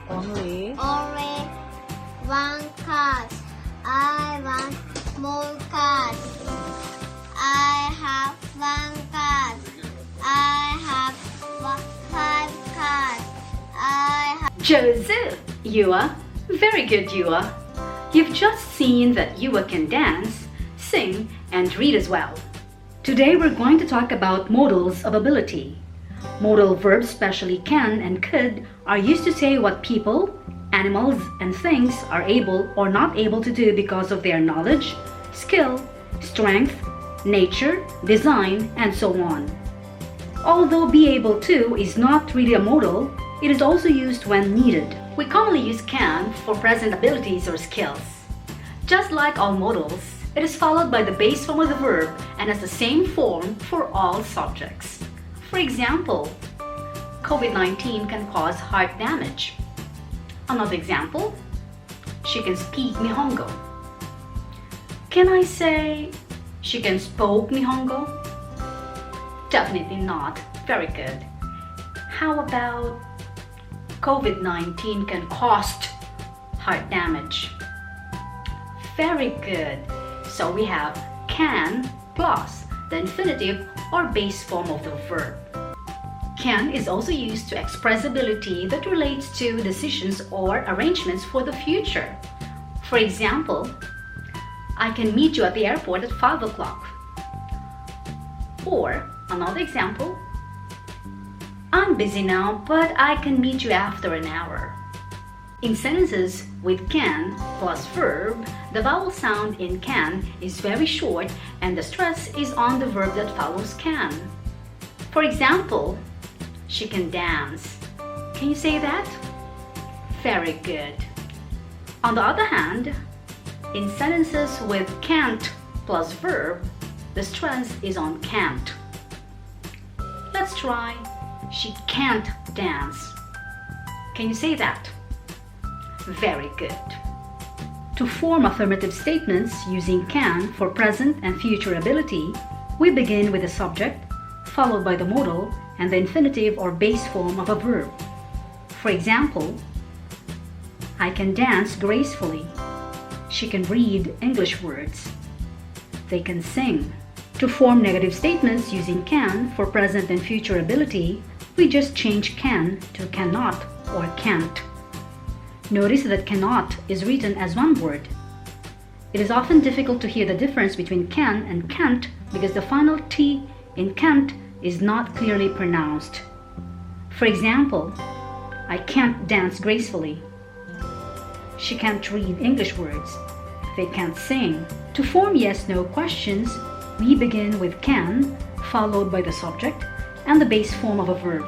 Only one cat. I want more cats. I have one cat. I have 5 cats. I have Joseph, Yua. Very good, Yua. You've just seen that Yua can dance, sing, and read as well. Today we're going to talk about modals of ability. Modal verbs, especially can and could, are used to say what people, animals, and things are able or not able to do because of their knowledge, skill, strength, nature, design, and so on. Although be able to is not really a modal, it is also used when needed. We commonly use can for present abilities or skills. Just like all modals, it is followed by the base form of the verb and has the same form for all subjects. For example, COVID-19 can cause heart damage. Another example, she can speak Nihongo. Can I say she can spoke Nihongo? Definitely not. Very good. How about COVID-19 can cost heart damage? Very good. So we have can plus the infinitive or base form of the verb. Can is also used to express ability that relates to decisions or arrangements for the future. For example, I can meet you at the airport at 5 o'clock. Or another example, I'm busy now, but I can meet you after an hour. In sentences with can plus verb, the vowel sound in can is very short and the stress is on the verb that follows can. For example, she can dance. Can you say that? Very good. On the other hand, in sentences with can't plus verb, the stress is on can't. Let's try. She can't dance. Can you say that? Very good. To form affirmative statements using can for present and future ability, we begin with the subject, followed by the modal and the infinitive or base form of a verb. For example, I can dance gracefully. She can read English words. They can sing. To form negative statements using can for present and future ability, we just change can to cannot or can't. Notice that cannot is written as one word. It is often difficult to hear the difference between can and can't because the final T in can't is not clearly pronounced. For example, I can't dance gracefully. She can't read English words. They can't sing. To form yes-no questions, we begin with can, followed by the subject and the base form of a verb.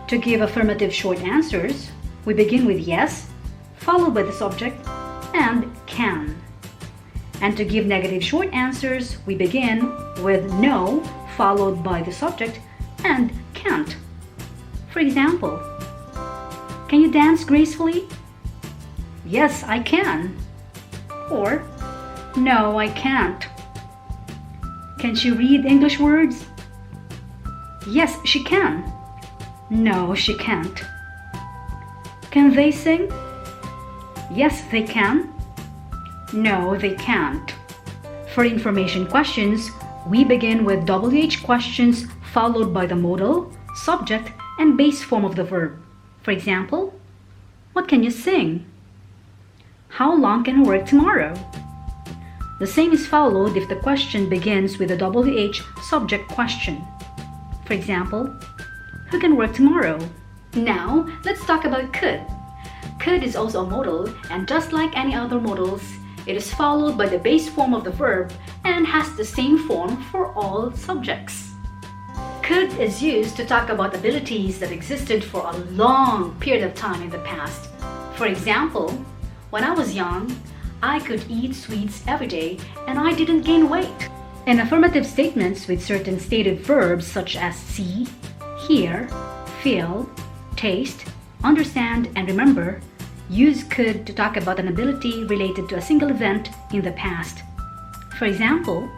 To give affirmative short answers, we begin with yes, followed by the subject and can. And to give negative short answers, we begin with no, followed by the subject and can't. For example, can you dance gracefully? Yes, I can. Or, no, I can't. Can she read English words? Yes, she can. No, she can't. Can they sing? Yes, they can. No, they can't. For information questions, we begin with WH questions followed by the modal, subject, and base form of the verb. For example, what can you sing? How long can you work tomorrow? The same is followed if the question begins with a WH subject question. For example, who can work tomorrow? Now, let's talk about could. Could is also a modal, and just like any other modals, it is followed by the base form of the verb and has the same form for all subjects. Could is used to talk about abilities that existed for a long period of time in the past. For example, when I was young, I could eat sweets every day and I didn't gain weight. In affirmative statements with certain stative verbs such as see, hear, feel, taste, understand, and remember, use could to talk about an ability related to a single event in the past. For example,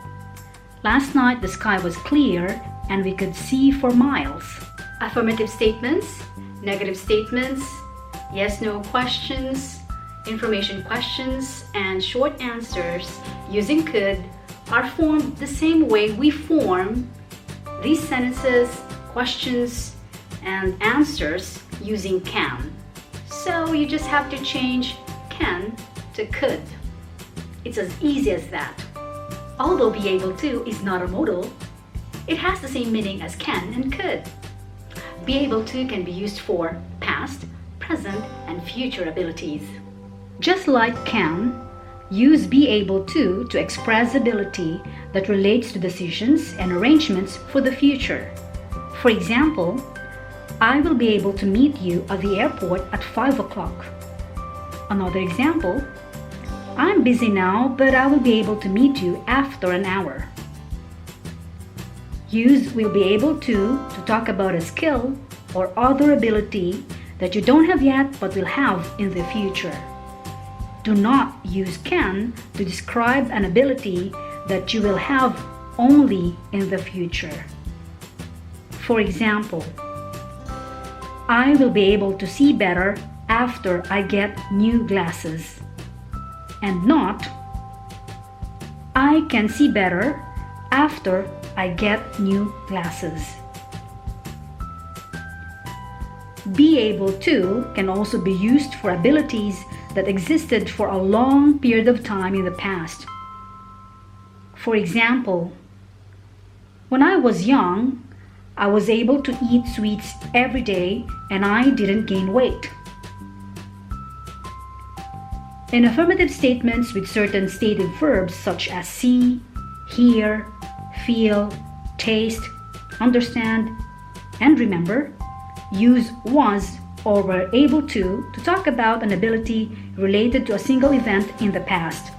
last night the sky was clear and we could see for miles. Affirmative statements, negative statements, yes/no questions, information questions, and short answers using could are formed the same way we form these sentences, questions, and answers using can. So you just have to change can to could. It's as easy as that. Although be able to is not a modal, it has the same meaning as can and could. Be able to can be used for past, present, and future abilities. Just like can, use be able to express ability that relates to decisions and arrangements for the future. For example, I will be able to meet you at the airport at 5 o'clock. Another example, I'm busy now, but I will be able to meet you after an hour. Use will be able to talk about a skill or other ability that you don't have yet but will have in the future. Do not use can to describe an ability that you will have only in the future. For example, I will be able to see better after I get new glasses. And not, I can see better after I get new glasses. Be able to can also be used for abilities that existed for a long period of time in the past. For example, when I was young, I was able to eat sweets every day and I didn't gain weight. In affirmative statements with certain stative verbs such as see, hear, feel, taste, understand, and remember, use was or were able to talk about an ability related to a single event in the past.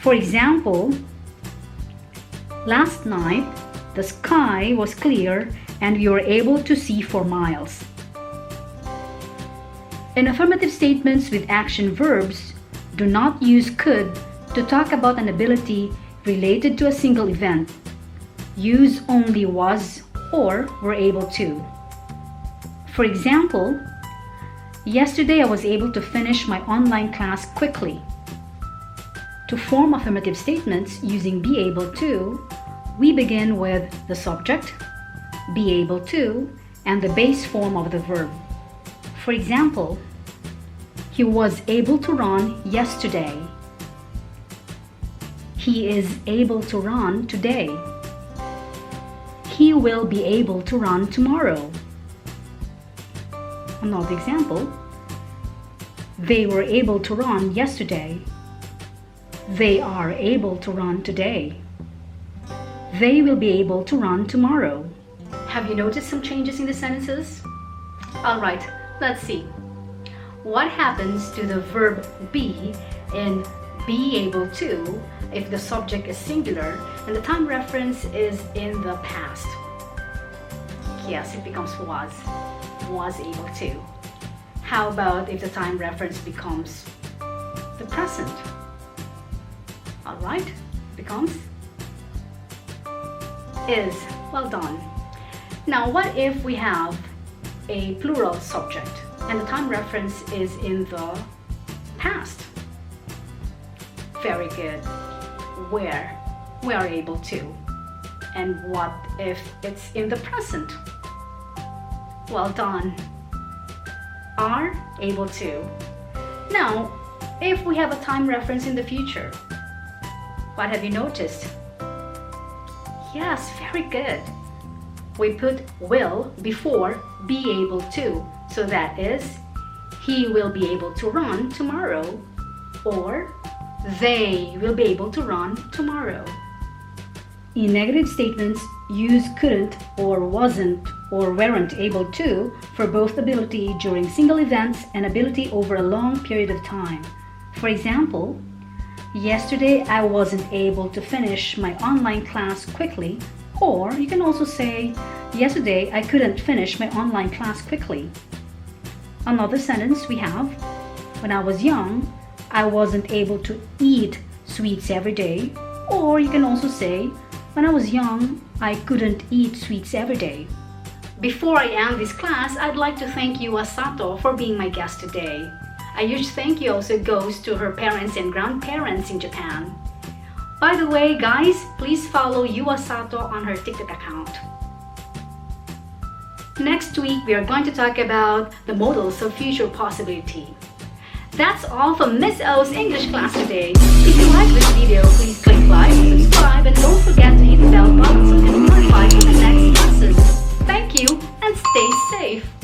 For example, last night the sky was clear and we were able to see for miles. In affirmative statements with action verbs, do not use could to talk about an ability related to a single event. Use only was or were able to. For example, yesterday I was able to finish my online class quickly. To form affirmative statements using be able to, we begin with the subject, be able to, and the base form of the verb. For example, he was able to run yesterday. He is able to run today. He will be able to run tomorrow. Another example, they were able to run yesterday. They are able to run today. They will be able to run tomorrow. Have you noticed some changes in the sentences? Alright, let's see. What happens to the verb be in be able to if the subject is singular and the time reference is in the past? Yes, it becomes was able to. How about if the time reference becomes the present? Alright, becomes is. Well done. Now what if we have a plural subject and the time reference is in the past? Very good. Where? We are able to. And what if it's in the present? Well done. Are able to. Now, if we have a time reference in the future, what have you noticed? Yes, very good. We put will before be able to. So that is, he will be able to run tomorrow, or they will be able to run tomorrow. In negative statements, use couldn't or wasn't or weren't able to for both ability during single events and ability over a long period of time. For example, yesterday I wasn't able to finish my online class quickly, or you can also say, yesterday I couldn't finish my online class quickly. Another sentence we have, when I was young, I wasn't able to eat sweets every day, or you can also say, when I was young, I couldn't eat sweets every day. Before I end this class, I'd like to thank Yua Sato for being my guest today. A huge thank you also goes to her parents and grandparents in Japan. By the way, guys, please follow Yua Sato on her TikTok account. Next week, we are going to talk about the modals of future possibility. That's all from Miss O's English class today. If you like this video, please click like, subscribe, and don't forget to hit the bell button so you can be notified for the next lessons. Thank you and stay safe.